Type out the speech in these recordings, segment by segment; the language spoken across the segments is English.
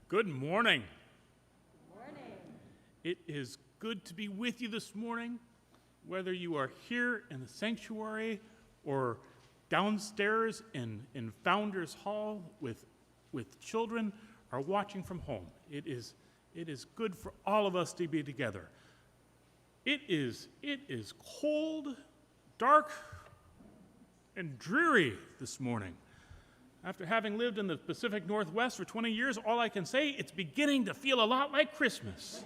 Good morning. Good morning. It is good to be with you this morning, whether you are here in the sanctuary or downstairs in Founders Hall with children or watching from home. It is good for all of us to be together. It is cold, dark, and dreary this morning. After having lived in the Pacific Northwest for 20 years, all I can say, it's beginning to feel a lot like Christmas.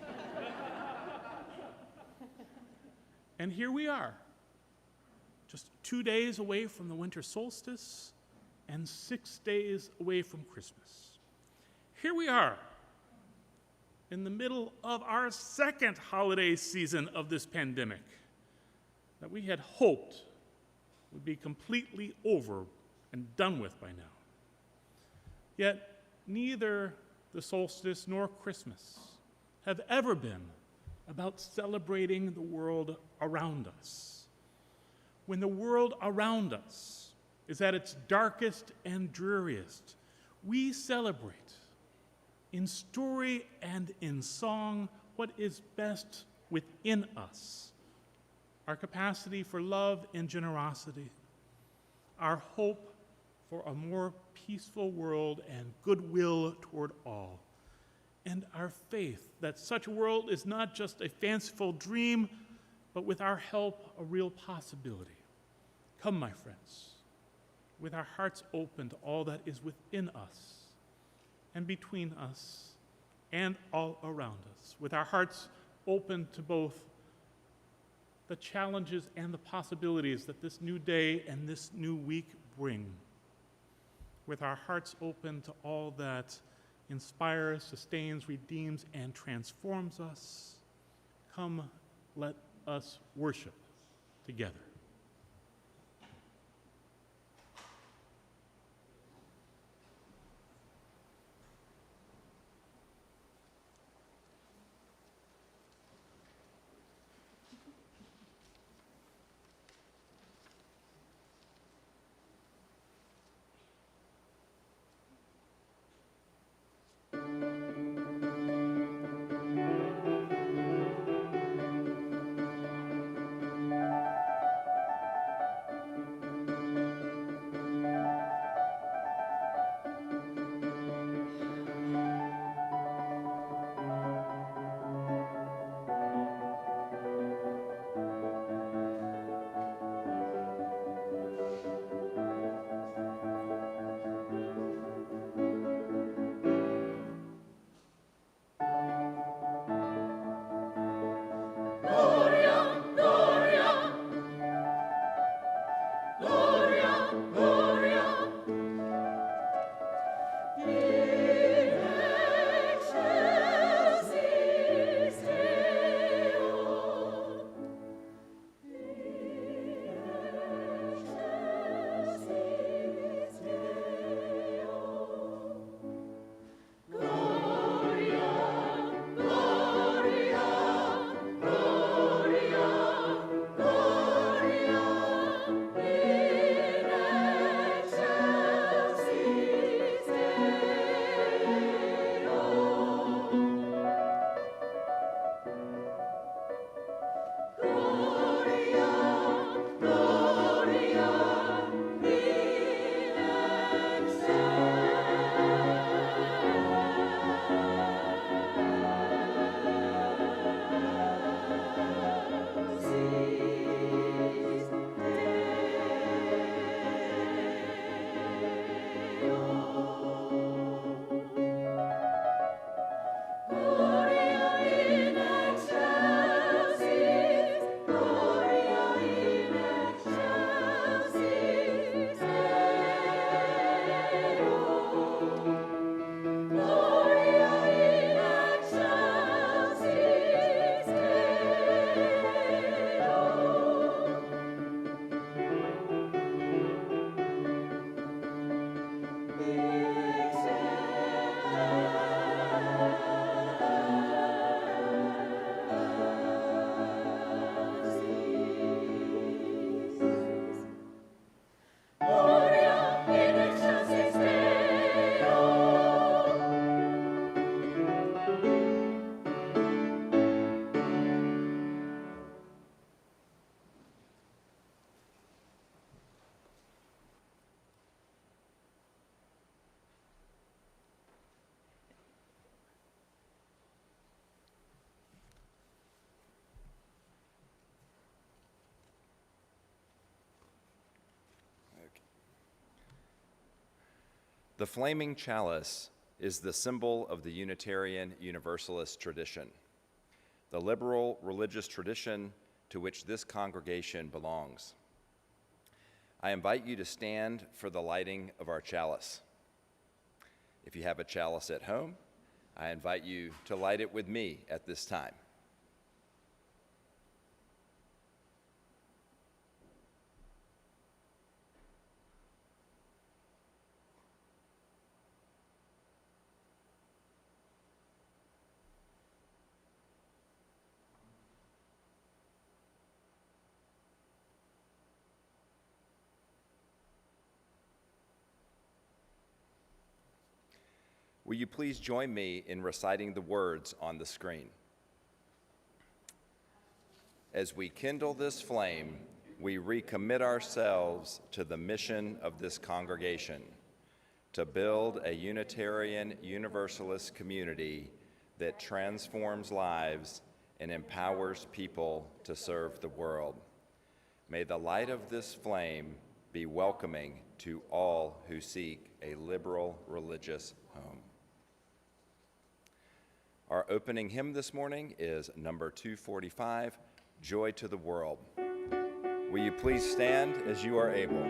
And here we are, just 2 days away from the winter solstice and 6 days away from Christmas. Here we are, in the middle of our second holiday season of this pandemic that we had hoped would be completely over and done with by now. Yet neither the solstice nor Christmas have ever been about celebrating the world around us. When the world around us is at its darkest and dreariest, we celebrate in story and in song what is best within us, our capacity for love and generosity, our hope for a more peaceful world and goodwill toward all, and our faith that such a world is not just a fanciful dream, but with our help, a real possibility. Come, my friends, with our hearts open to all that is within us and between us and all around us, with our hearts open to both the challenges and the possibilities that this new day and this new week bring, with our hearts open to all that inspires, sustains, redeems, and transforms us. Come, let us worship together. The flaming chalice is the symbol of the Unitarian Universalist tradition, the liberal religious tradition to which this congregation belongs. I invite you to stand for the lighting of our chalice. If you have a chalice at home, I invite you to light it with me at this time. Will you please join me in reciting the words on the screen? As we kindle this flame, we recommit ourselves to the mission of this congregation, to build a Unitarian Universalist community that transforms lives and empowers people to serve the world. May the light of this flame be welcoming to all who seek a liberal religious home. Our opening hymn this morning is number 245, Joy to the World. Will you please stand as you are able?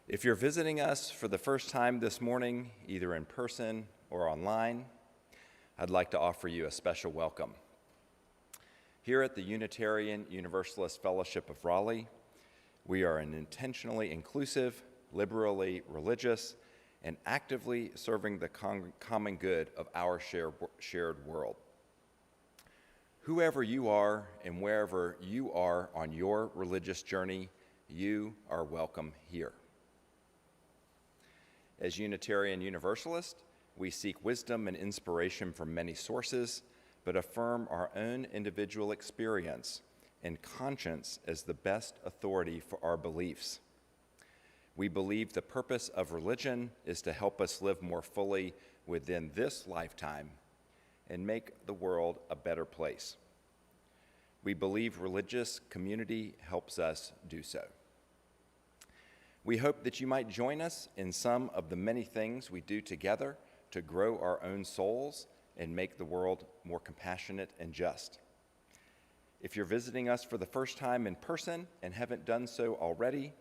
If you're visiting us for the first time this morning, either in person or online, I'd like to offer you a special welcome. Here at the Unitarian Universalist Fellowship of Raleigh, we are an intentionally inclusive, liberally religious, and actively serving the common good of our shared world. Whoever you are and wherever you are on your religious journey, you are welcome here. As Unitarian Universalists, we seek wisdom and inspiration from many sources, but affirm our own individual experience and conscience as the best authority for our beliefs. We believe the purpose of religion is to help us live more fully within this lifetime and make the world a better place. We believe religious community helps us do so. We hope that you might join us in some of the many things we do together to grow our own souls and make the world more compassionate and just. If you're visiting us for the first time in person and haven't done so already,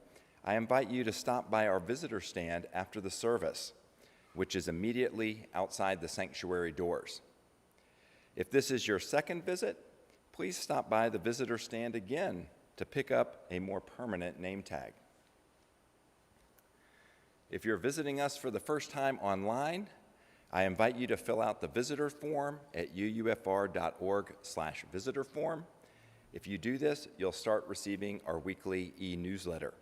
I invite you to stop by our visitor stand after the service, which is immediately outside the sanctuary doors. If this is your second visit, please stop by the visitor stand again to pick up a more permanent name tag. If you're visiting us for the first time online, I invite you to fill out the visitor form at uufr.org/visitor form. If you do this, you'll start receiving our weekly e-newsletter.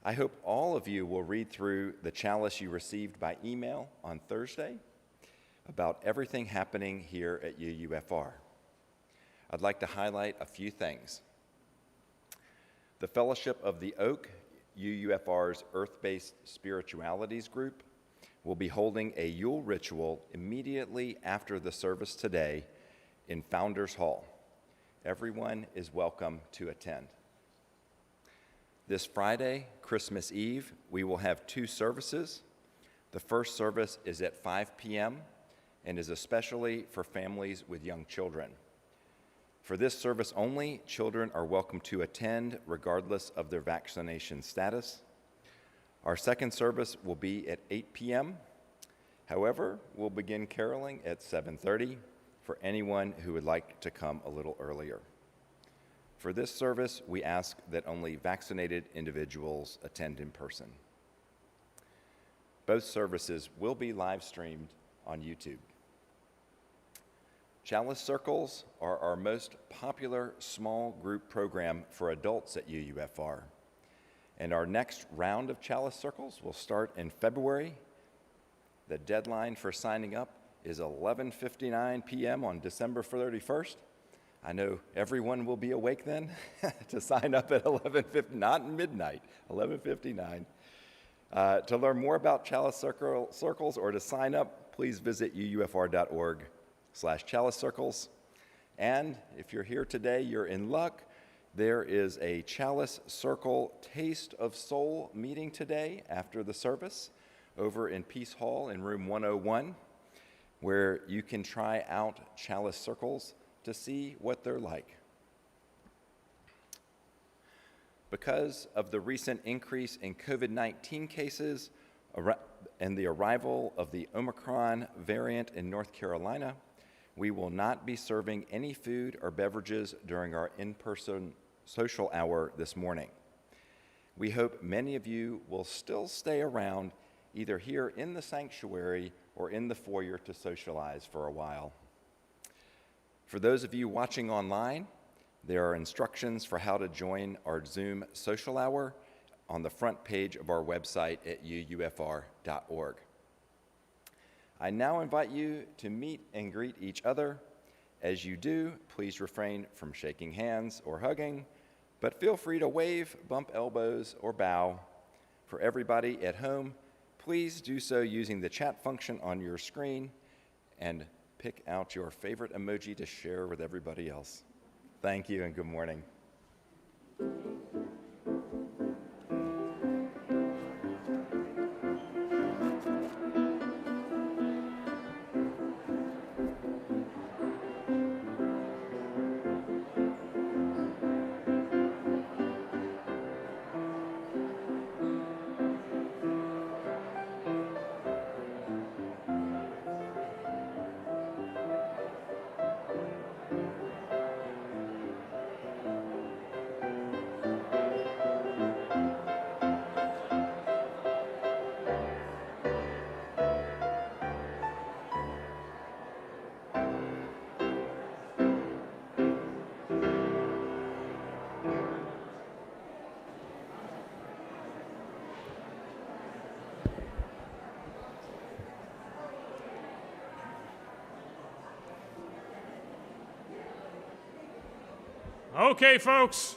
I hope all of you will read through the chalice you received by email on Thursday about everything happening here at UUFR. I'd like to highlight a few things. The Fellowship of the Oak, UUFR's Earth-Based Spiritualities group, will be holding a Yule ritual immediately after the service today in Founders Hall. Everyone is welcome to attend. This Friday, Christmas Eve, we will have 2 services. The first service is at 5 p.m. and is especially for families with young children. For this service only, children are welcome to attend regardless of their vaccination status. Our second service will be at 8 p.m. However, we'll begin caroling at 7:30 for anyone who would like to come a little earlier. For this service, we ask that only vaccinated individuals attend in person. Both services will be live streamed on YouTube. Chalice Circles are our most popular small group program for adults at UUFR. And our next round of Chalice Circles will start in February. The deadline for signing up is 11:59 p.m. on December 31st. I know everyone will be awake then to sign up at 11:50, not midnight, 11:59. To learn more about Chalice Circles or to sign up, please visit uufr.org/Chalice Circles. And if you're here today, you're in luck. There is a Chalice Circle Taste of Soul meeting today after the service over in Peace Hall in room 101, where you can try out Chalice Circles to see what they're like. Because of the recent increase in COVID-19 cases and the arrival of the Omicron variant in North Carolina, we will not be serving any food or beverages during our in-person social hour this morning. We hope many of you will still stay around, either here in the sanctuary or in the foyer to socialize for a while. For those of you watching online, there are instructions for how to join our Zoom social hour on the front page of our website at uufr.org. I now invite you to meet and greet each other. As you do, please refrain from shaking hands or hugging, but feel free to wave, bump elbows, or bow. For everybody at home, please do so using the chat function on your screen and pick out your favorite emoji to share with everybody else. Thank you and good morning. Okay, folks.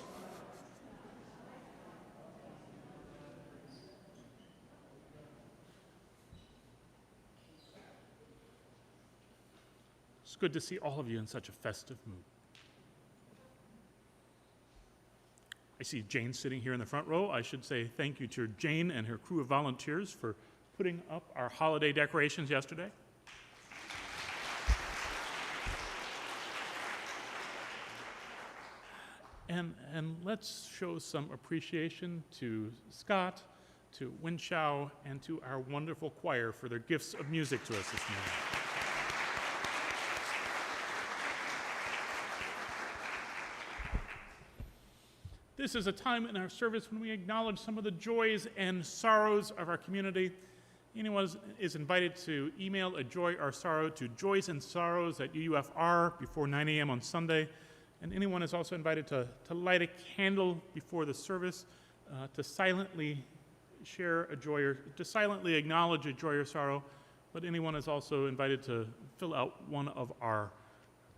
It's good to see all of you in such a festive mood. I see Jane sitting here in the front row. I should say thank you to Jane and her crew of volunteers for putting up our holiday decorations yesterday. And let's show some appreciation to Scott, to Winshow, and to our wonderful choir for their gifts of music to us this morning. This is a time in our service when we acknowledge some of the joys and sorrows of our community. Anyone is invited to email a joy or sorrow to joysandsorrows@UUFR before 9 a.m. on Sunday. And anyone is also invited to light a candle before the service, to silently share a joy or to silently acknowledge a joy or sorrow. But anyone is also invited to fill out one of our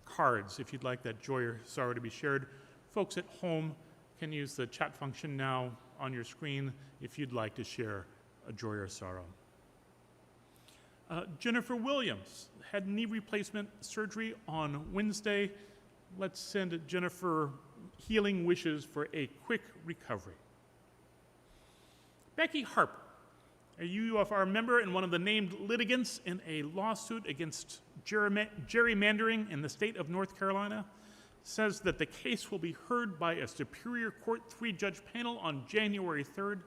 cards if you'd like that joy or sorrow to be shared. Folks at home can use the chat function now on your screen if you'd like to share a joy or sorrow. Jennifer Williams had knee replacement surgery on Wednesday. Let's send Jennifer healing wishes for a quick recovery. Becky Harper, a UUFR member and one of the named litigants in a lawsuit against gerrymandering in the state of North Carolina, says that the case will be heard by a Superior Court 3-judge panel on January 3rd.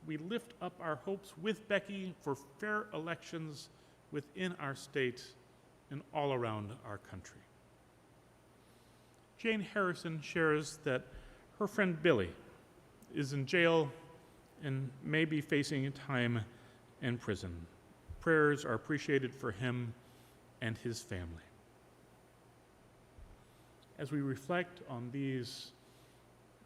We lift up our hopes with Becky for fair elections within our state and all around our country. Jane Harrison shares that her friend Billy is in jail and may be facing time in prison. Prayers are appreciated for him and his family. As we reflect on these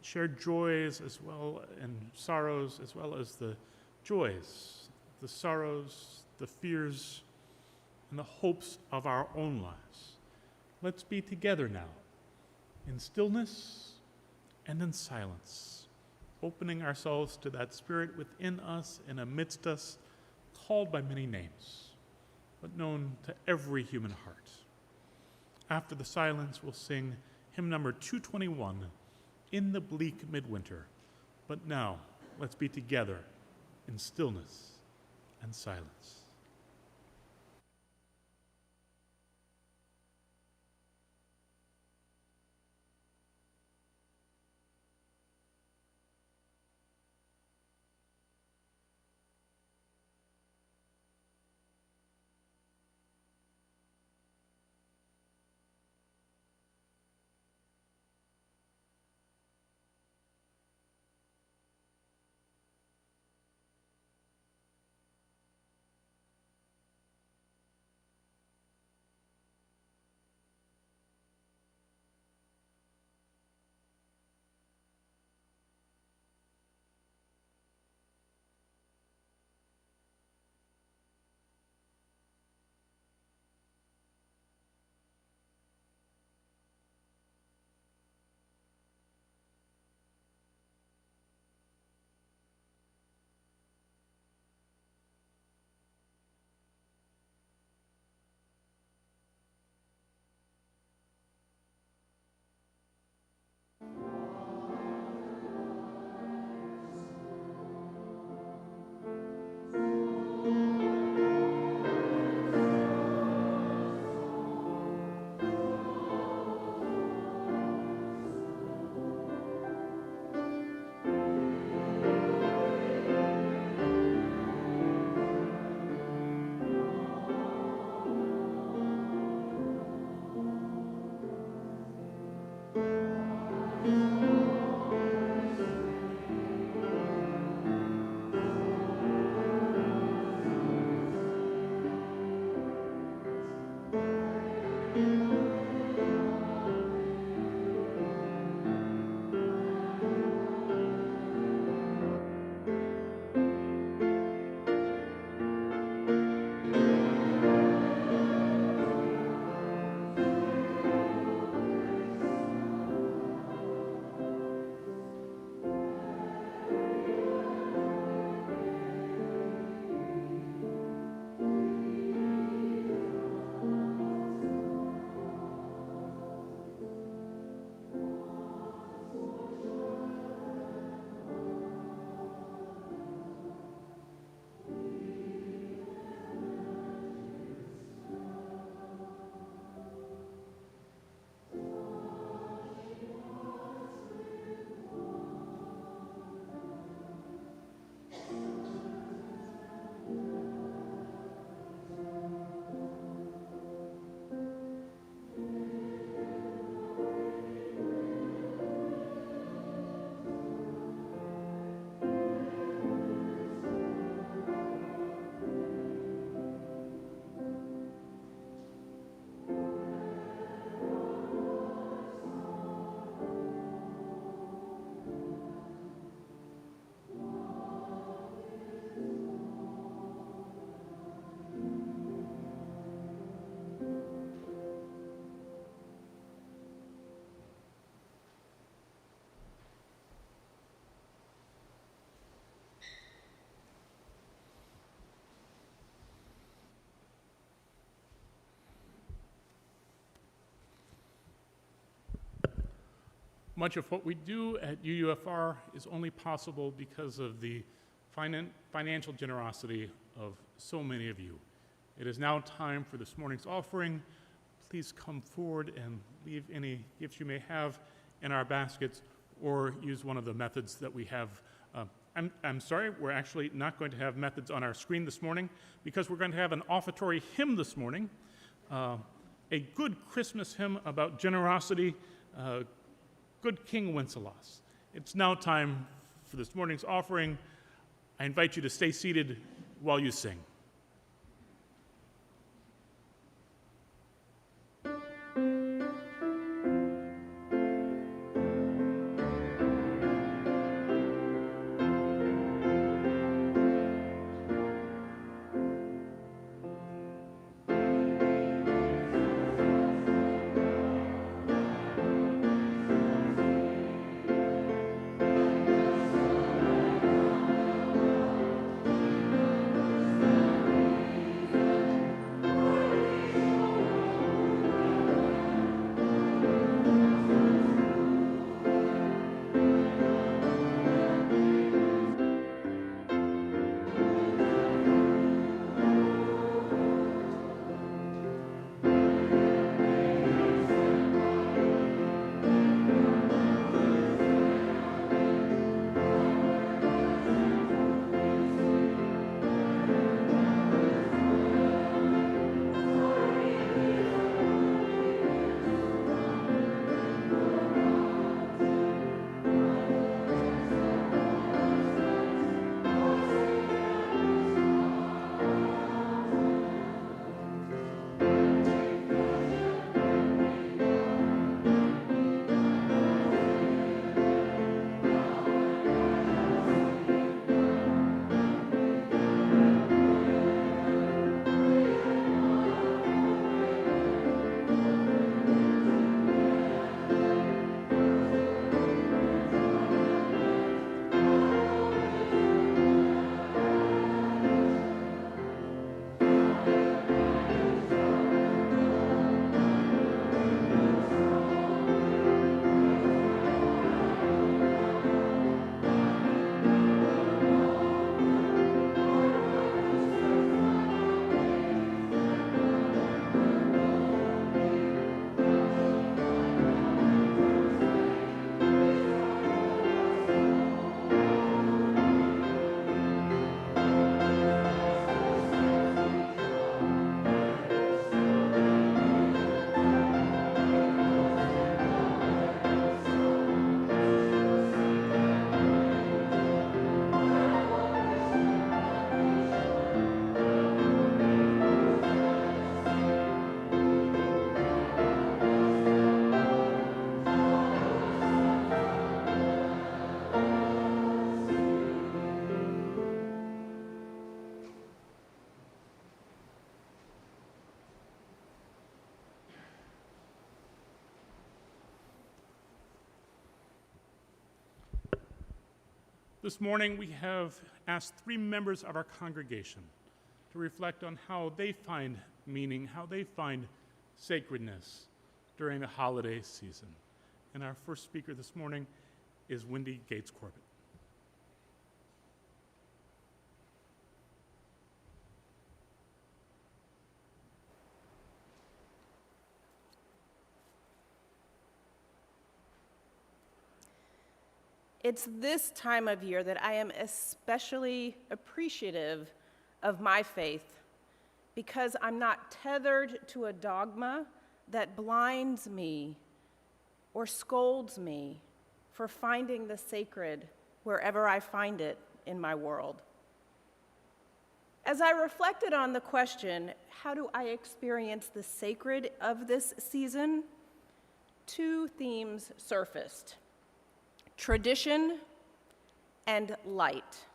shared joys as well and sorrows, as well as the joys, the sorrows, the fears, and the hopes of our own lives, let's be together now in stillness and in silence, opening ourselves to that Spirit within us and amidst us, called by many names, but known to every human heart. After the silence, we'll sing hymn number 221, In the Bleak Midwinter. But now, let's be together in stillness and silence. Much of what we do at UUFR is only possible because of the financial generosity of so many of you. It is now time for this morning's offering. Please come forward and leave any gifts you may have in our baskets, or use one of the methods that we have. I'm sorry, we're actually not going to have methods on our screen this morning because we're going to have an offertory hymn this morning, a good Christmas hymn about generosity, Good King Wenceslas. It's now time for this morning's offering. I invite you to stay seated while you sing. This morning, we have asked 3 members of our congregation to reflect on how they find meaning, how they find sacredness during the holiday season. And our first speaker this morning is Wendy Gates Corbett. It's this time of year that I am especially appreciative of my faith because I'm not tethered to a dogma that blinds me or scolds me for finding the sacred wherever I find it in my world. As I reflected on the question, how do I experience the sacred of this season? 2 themes surfaced: tradition and light.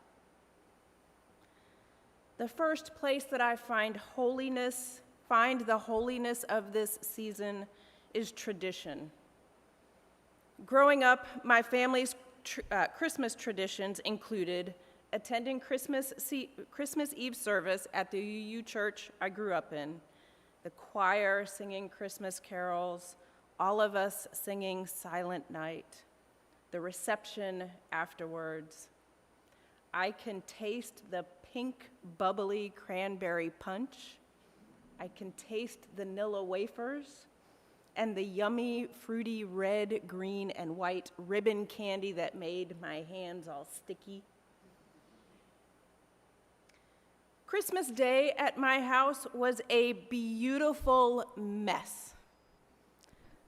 The first place that I find the holiness of this season is tradition. Growing up, my family's Christmas traditions included attending Christmas Eve service at the UU church I grew up in, the choir singing Christmas carols, all of us singing Silent Night, the reception afterwards. I can taste the pink, bubbly cranberry punch. I can taste the vanilla wafers and the yummy, fruity red, green, and white ribbon candy that made my hands all sticky. Christmas Day at my house was a beautiful mess.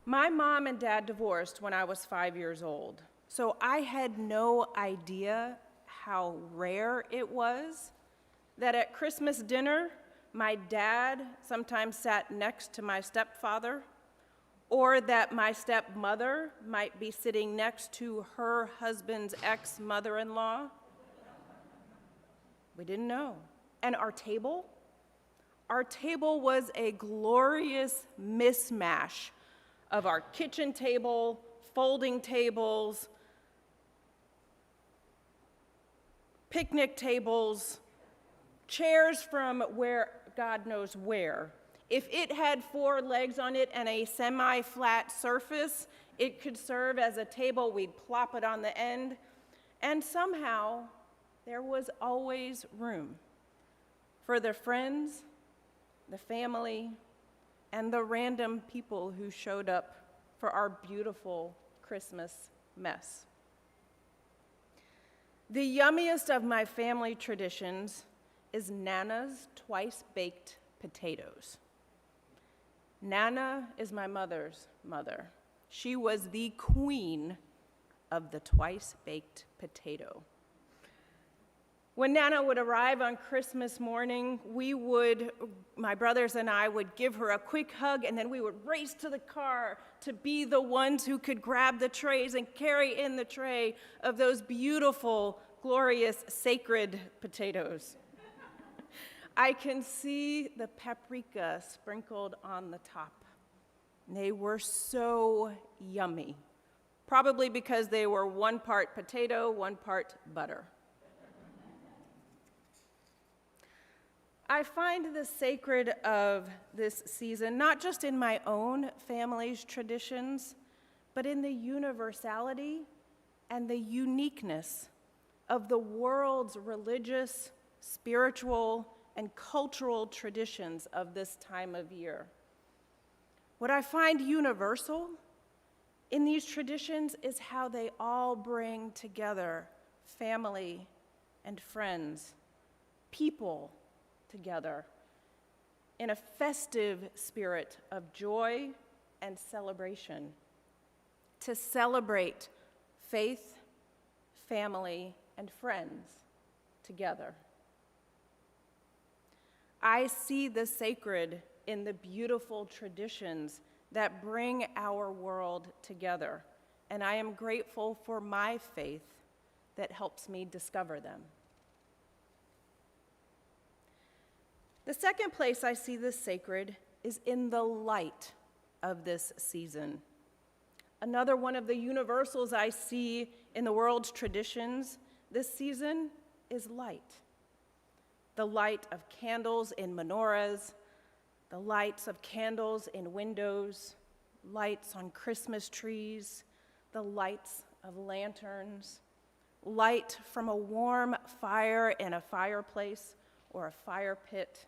My mom and dad divorced when I was 5 years old, so I had no idea how rare it was that at Christmas dinner, my dad sometimes sat next to my stepfather, or that my stepmother might be sitting next to her husband's ex-mother-in-law. We didn't know. And our table was a glorious mismatch of our kitchen table, folding tables, picnic tables, chairs from where God knows where. If it had 4 legs on it and a semi-flat surface, it could serve as a table. We'd plop it on the end. And somehow, there was always room for the friends, the family, and the random people who showed up for our beautiful Christmas mess. The yummiest of my family traditions is Nana's twice-baked potatoes. Nana is my mother's mother. She was the queen of the twice-baked potato. When Nana would arrive on Christmas morning, my brothers and I would give her a quick hug, and then we would race to the car to be the ones who could grab the trays and carry in the tray of those beautiful, glorious, sacred potatoes. I can see the paprika sprinkled on the top. They were so yummy, probably because they were 1 part potato, 1 part butter. I find the sacred of this season not just in my own family's traditions, but in the universality and the uniqueness of the world's religious, spiritual, and cultural traditions of this time of year. What I find universal in these traditions is how they all bring together family and friends, people together in a festive spirit of joy and celebration, to celebrate faith, family, and friends together. I see the sacred in the beautiful traditions that bring our world together, and I am grateful for my faith that helps me discover them. The second place I see the sacred is in the light of this season. Another one of the universals I see in the world's traditions this season is light. The light of candles in menorahs, the lights of candles in windows, lights on Christmas trees, the lights of lanterns, light from a warm fire in a fireplace or a fire pit,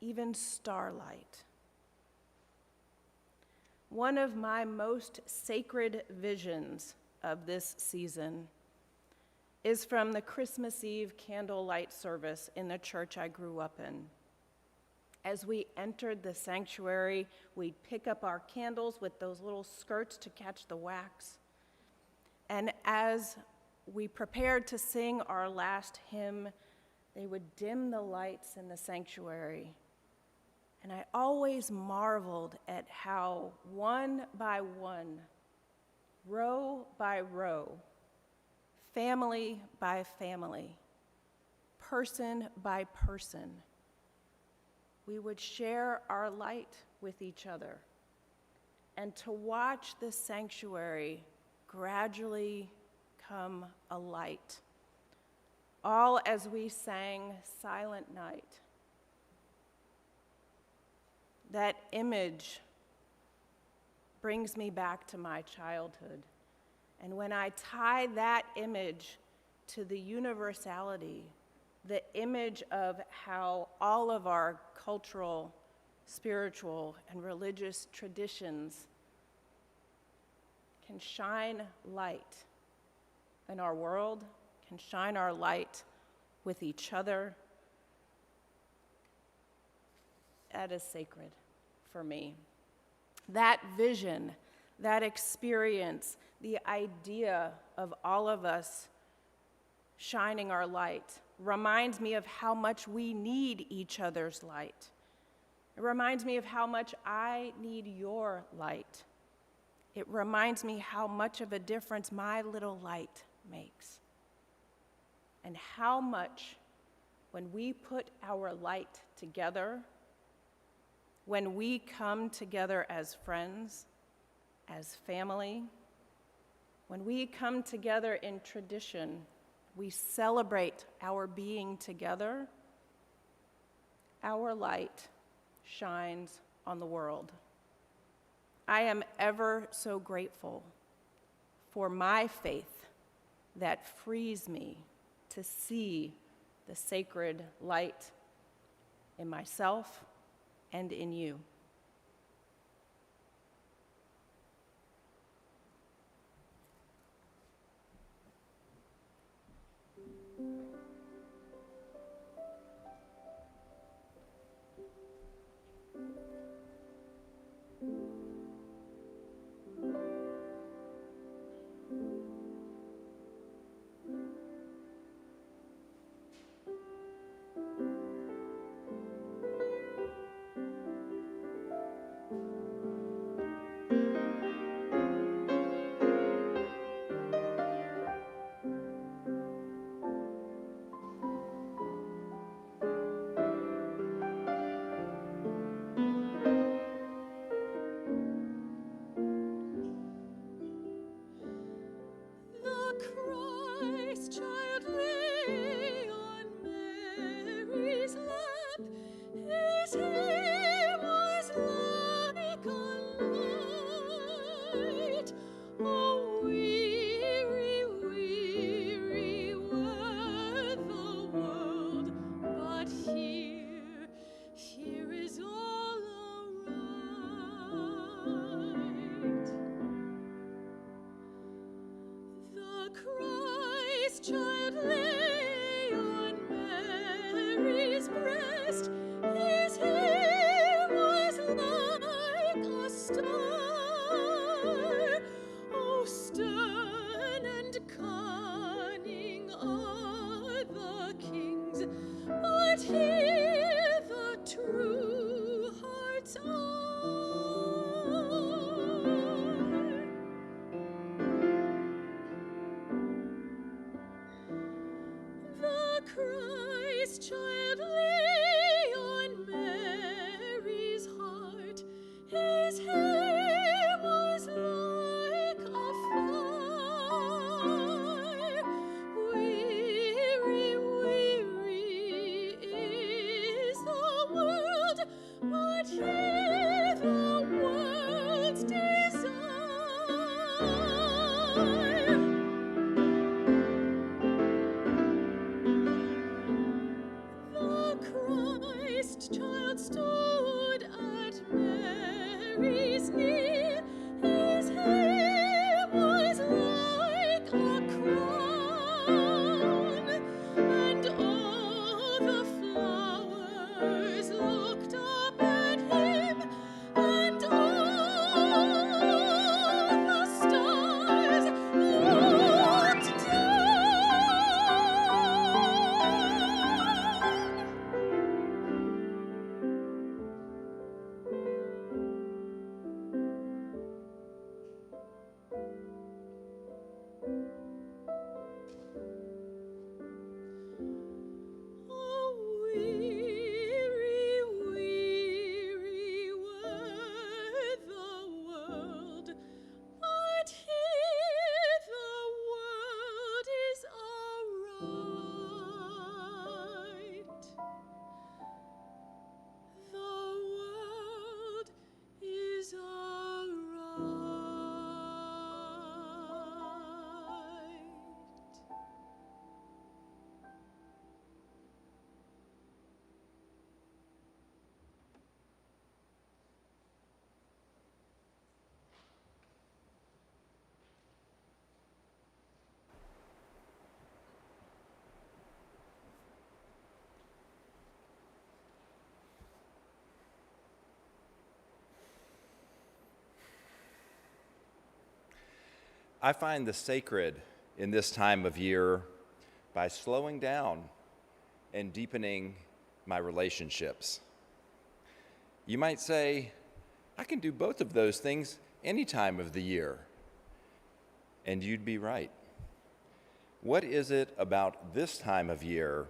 even starlight. One of my most sacred visions of this season is from the Christmas Eve candlelight service in the church I grew up in. As we entered the sanctuary, we'd pick up our candles with those little skirts to catch the wax. And as we prepared to sing our last hymn, they would dim the lights in the sanctuary. And I always marveled at how one by one, row by row, family by family, person by person, we would share our light with each other, and to watch the sanctuary gradually come alight, all as we sang Silent Night. That image brings me back to my childhood And when I tie that image to the universality, the image of how all of our cultural, spiritual, and religious traditions can shine light in our world, can shine our light with each other, that is sacred for me. That vision, that experience, the idea of all of us shining our light reminds me of how much we need each other's light. It reminds me of how much I need your light. It reminds me how much of a difference my little light makes. And how much, when we put our light together, when we come together as friends, as family, when we come together in tradition, we celebrate our being together, our light shines on the world. I am ever so grateful for my faith that frees me to see the sacred light in myself and in you. Child lay on Mary's breast, his head I find the sacred in this time of year by slowing down and deepening my relationships. You might say, I can do both of those things any time of the year. And you'd be right. What is it about this time of year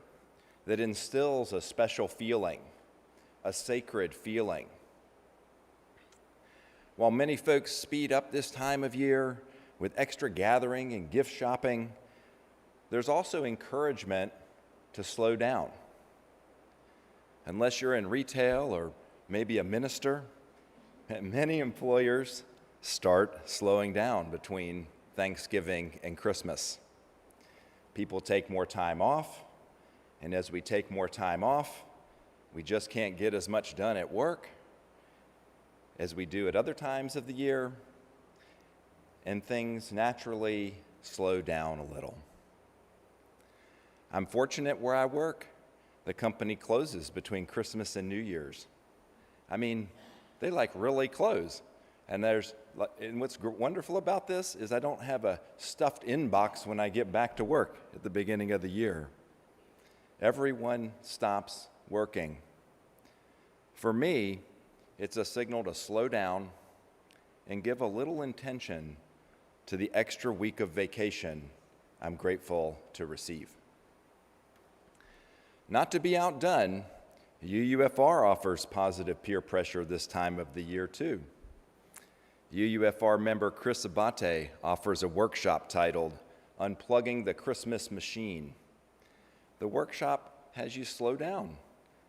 that instills a special feeling, a sacred feeling? While many folks speed up this time of year with extra gathering and gift shopping, there's also encouragement to slow down. Unless you're in retail or maybe a minister, many employers start slowing down between Thanksgiving and Christmas. People take more time off, and as we take more time off, we just can't get as much done at work as we do at other times of the year, and things naturally slow down a little. I'm fortunate where I work. The company closes between Christmas and New Year's. I mean, they really close. And what's wonderful about this is I don't have a stuffed inbox when I get back to work at the beginning of the year. Everyone stops working. For me, it's a signal to slow down and give a little intention to the extra week of vacation I'm grateful to receive. Not to be outdone, UUFR offers positive peer pressure this time of the year too. UUFR member Chris Abate offers a workshop titled Unplugging the Christmas Machine. The workshop has you slow down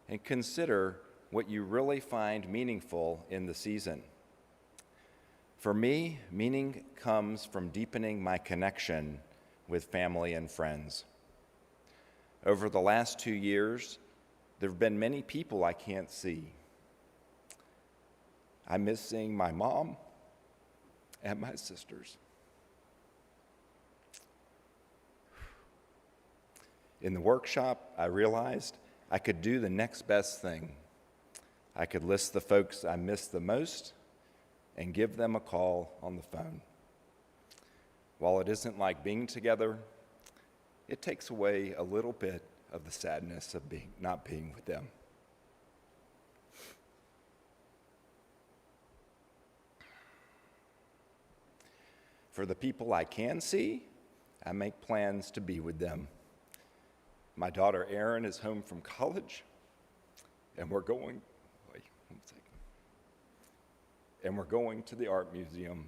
and consider what you really find meaningful in the season. For me, meaning comes from deepening my connection with family and friends. Over the last 2 years, there have been many people I can't see. I miss seeing my mom and my sisters. In the workshop, I realized I could do the next best thing. I could list the folks I miss the most and give them a call on the phone. While it isn't like being together, it takes away a little bit of the sadness of not being with them. For the people I can see, I make plans to be with them. My daughter Erin is home from college, and we're going to the art museum.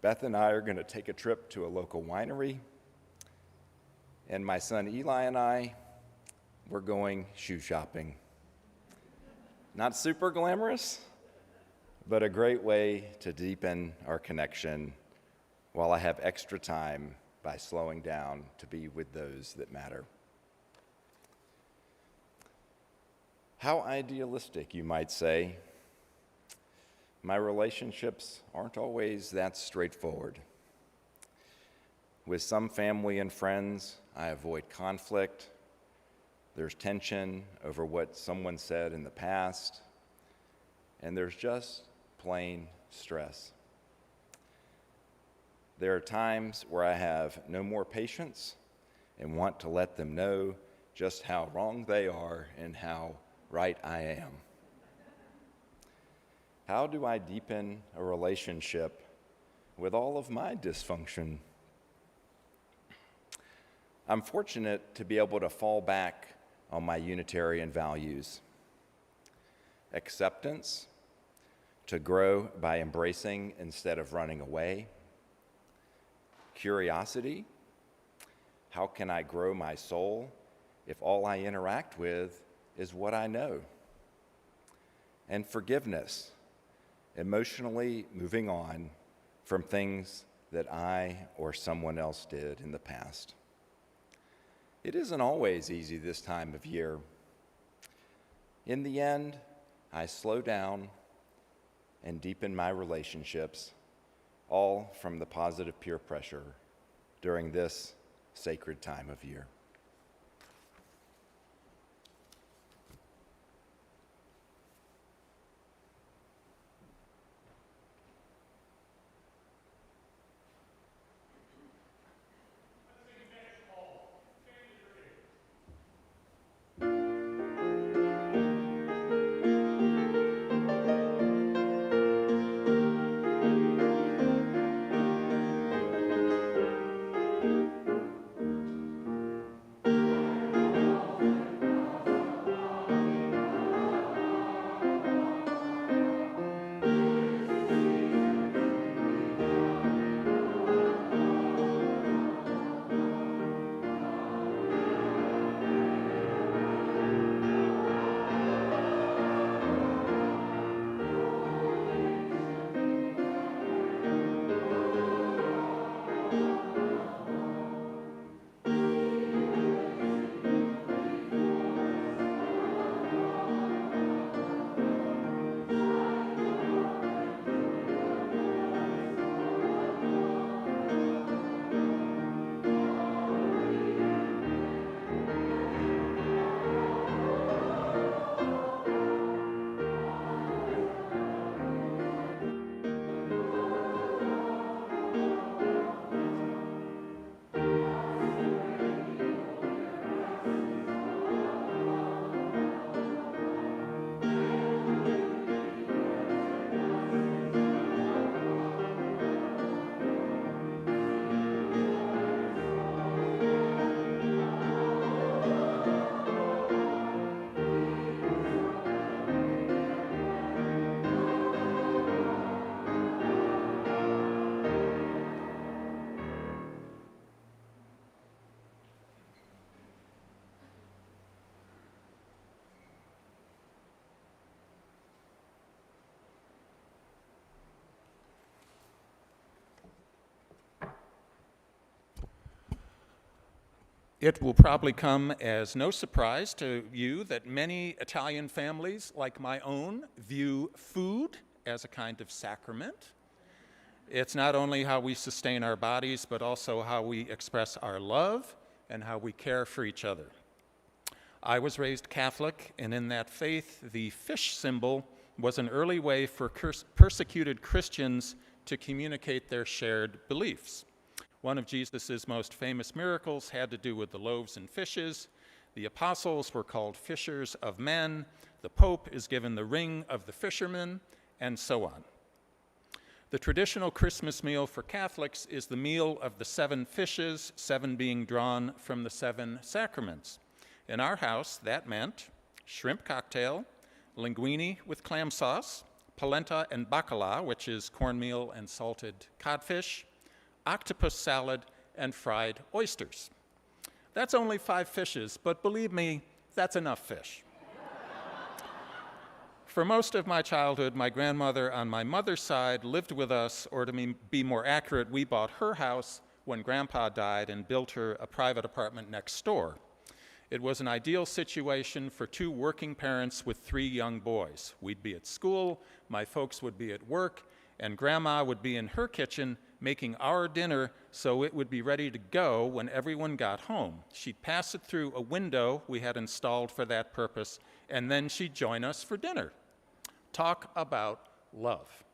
Beth and I are going to take a trip to a local winery, and my son Eli and I, we're going shoe shopping. Not super glamorous, but a great way to deepen our connection while I have extra time by slowing down to be with those that matter. How idealistic, you might say. My relationships aren't always that straightforward. With some family and friends, I avoid conflict. There's tension over what someone said in the past, and there's just plain stress. There are times where I have no more patience and want to let them know just how wrong they are and how right I am. How do I deepen a relationship with all of my dysfunction? I'm fortunate to be able to fall back on my Unitarian values. Acceptance, to grow by embracing instead of running away. Curiosity, how can I grow my soul if all I interact with is what I know? And forgiveness, emotionally moving on from things that I or someone else did in the past. It isn't always easy this time of year. In the end, I slow down and deepen my relationships, all from the positive peer pressure during this sacred time of year. It will probably come as no surprise to you that many Italian families, like my own, view food as a kind of sacrament. It's not only how we sustain our bodies, but also how we express our love and how we care for each other. I was raised Catholic, and in that faith, the fish symbol was an early way for persecuted Christians to communicate their shared beliefs. One of Jesus' most famous miracles had to do with the loaves and fishes. The apostles were called fishers of men. The Pope is given the ring of the fisherman, and so on. The traditional Christmas meal for Catholics is the meal of the 7 fishes, 7 being drawn from the 7 sacraments. In our house, that meant shrimp cocktail, linguine with clam sauce, polenta and bacala, which is cornmeal and salted codfish, octopus salad, and fried oysters. That's only 5 fishes, but believe me, that's enough fish. For most of my childhood, my grandmother on my mother's side lived with us, or to be more accurate, we bought her house when Grandpa died and built her a private apartment next door. It was an ideal situation for 2 working parents with 3 young boys. We'd be at school, my folks would be at work, and Grandma would be in her kitchen making our dinner so it would be ready to go when everyone got home. She'd pass it through a window we had installed for that purpose, and then she'd join us for dinner. Talk about love.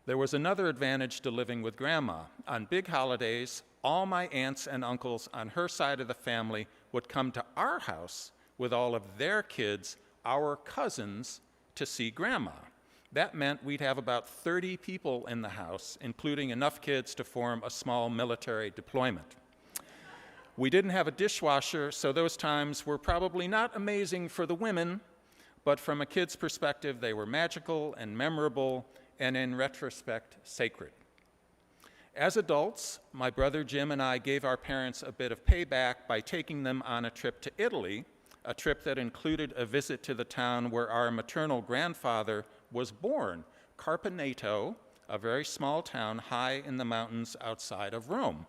There was another advantage to living with Grandma. On big holidays, all my aunts and uncles on her side of the family would come to our house with all of their kids, our cousins, to see Grandma. That meant we'd have about 30 people in the house, including enough kids to form a small military deployment. We didn't have a dishwasher, so those times were probably not amazing for the women, but from a kid's perspective, they were magical and memorable, and in retrospect, sacred. As adults, my brother Jim and I gave our parents a bit of payback by taking them on a trip to Italy, a trip that included a visit to the town where our maternal grandfather was born, Carpeneto, a very small town high in the mountains outside of Rome.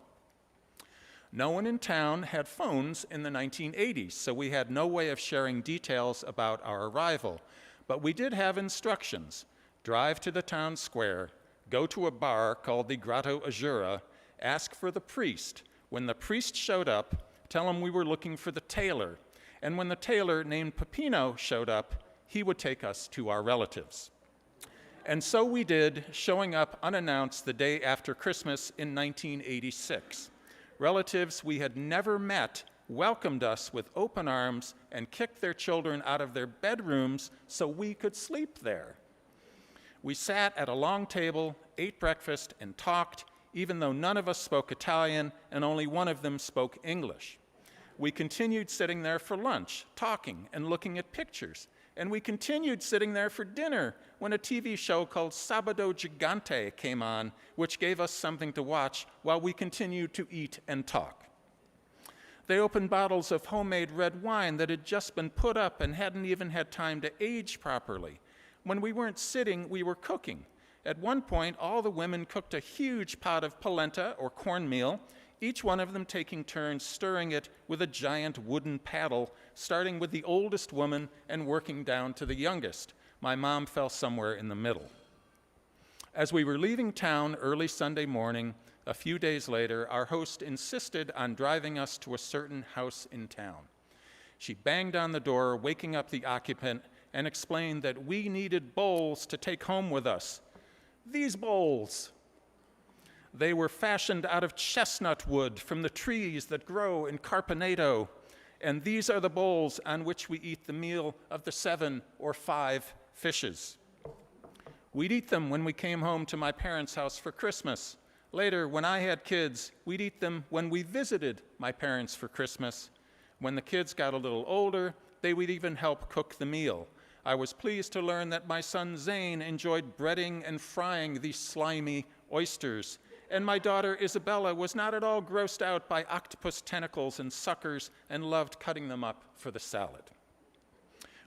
No one in town had phones in the 1980s, so we had no way of sharing details about our arrival. But we did have instructions. Drive to the town square, go to a bar called the Grotto Azzurra, ask for the priest. When the priest showed up, tell him we were looking for the tailor. And when the tailor named Peppino showed up, he would take us to our relatives. And so we did, showing up unannounced the day after Christmas in 1986. Relatives we had never met welcomed us with open arms and kicked their children out of their bedrooms so we could sleep there. We sat at a long table, ate breakfast, and talked, even though none of us spoke Italian and only one of them spoke English. We continued sitting there for lunch, talking and looking at pictures. And we continued sitting there for dinner when a TV show called Sabato Gigante came on, which gave us something to watch while we continued to eat and talk. They opened bottles of homemade red wine that had just been put up and hadn't even had time to age properly. When we weren't sitting, we were cooking. At one point, all the women cooked a huge pot of polenta, or cornmeal, each one of them taking turns stirring it with a giant wooden paddle, starting with the oldest woman and working down to the youngest. My mom fell somewhere in the middle. As we were leaving town early Sunday morning, a few days later, our host insisted on driving us to a certain house in town. She banged on the door, waking up the occupant, and explained that we needed bowls to take home with us. These bowls. They were fashioned out of chestnut wood from the trees that grow in Carpeneto, and these are the bowls on which we eat the meal of the 7 or 5 fishes. We'd eat them when we came home to my parents' house for Christmas. Later, when I had kids, we'd eat them when we visited my parents for Christmas. When the kids got a little older, they would even help cook the meal. I was pleased to learn that my son Zane enjoyed breading and frying these slimy oysters. And my daughter Isabella was not at all grossed out by octopus tentacles and suckers and loved cutting them up for the salad.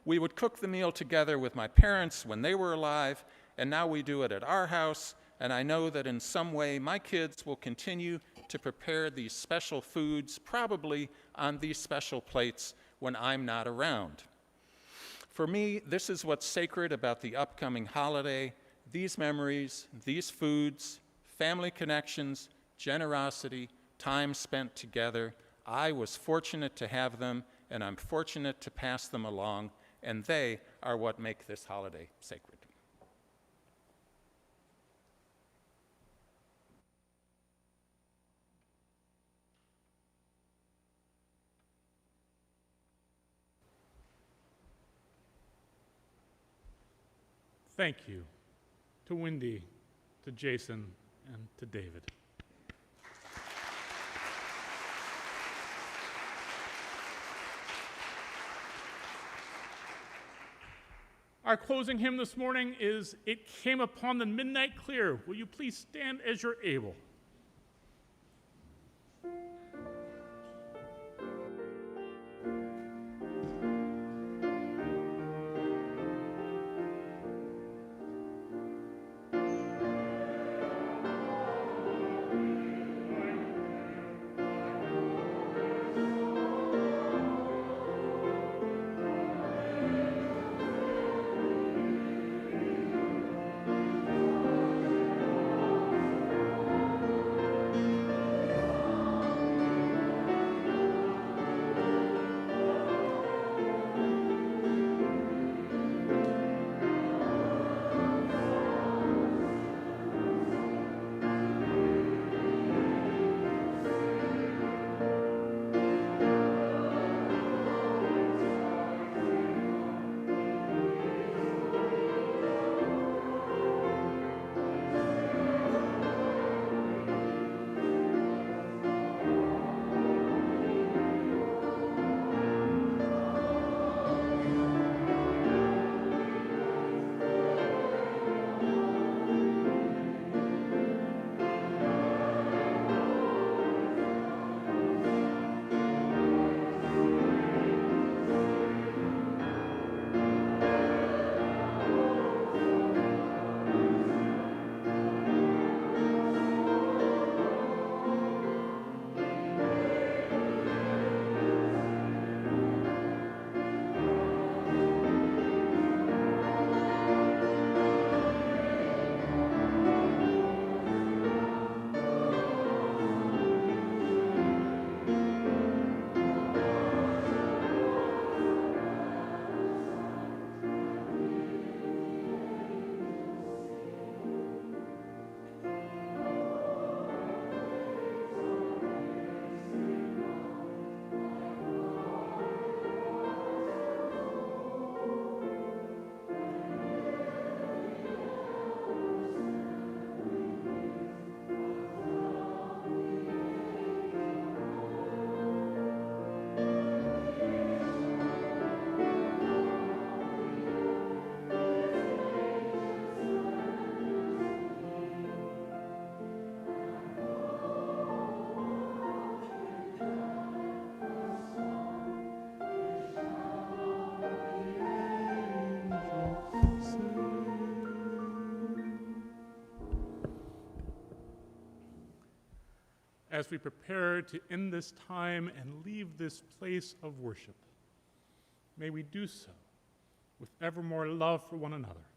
We would cook the meal together with my parents when they were alive, and now we do it at our house, and I know that in some way my kids will continue to prepare these special foods, probably on these special plates when I'm not around. For me, this is what's sacred about the upcoming holiday: these memories, these foods, family connections, generosity, time spent together. I was fortunate to have them, and I'm fortunate to pass them along, and they are what make this holiday sacred. Thank you to Wendy, to Jason, and to David. Our closing hymn this morning is "It Came Upon the Midnight Clear." Will you please stand as you're able? As we prepare to end this time and leave this place of worship, may we do so with ever more love for one another,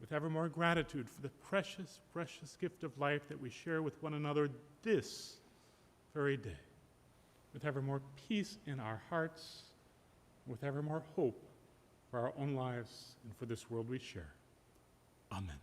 with ever more gratitude for the precious, precious gift of life that we share with one another this very day, with ever more peace in our hearts, with ever more hope for our own lives and for this world we share. Amen.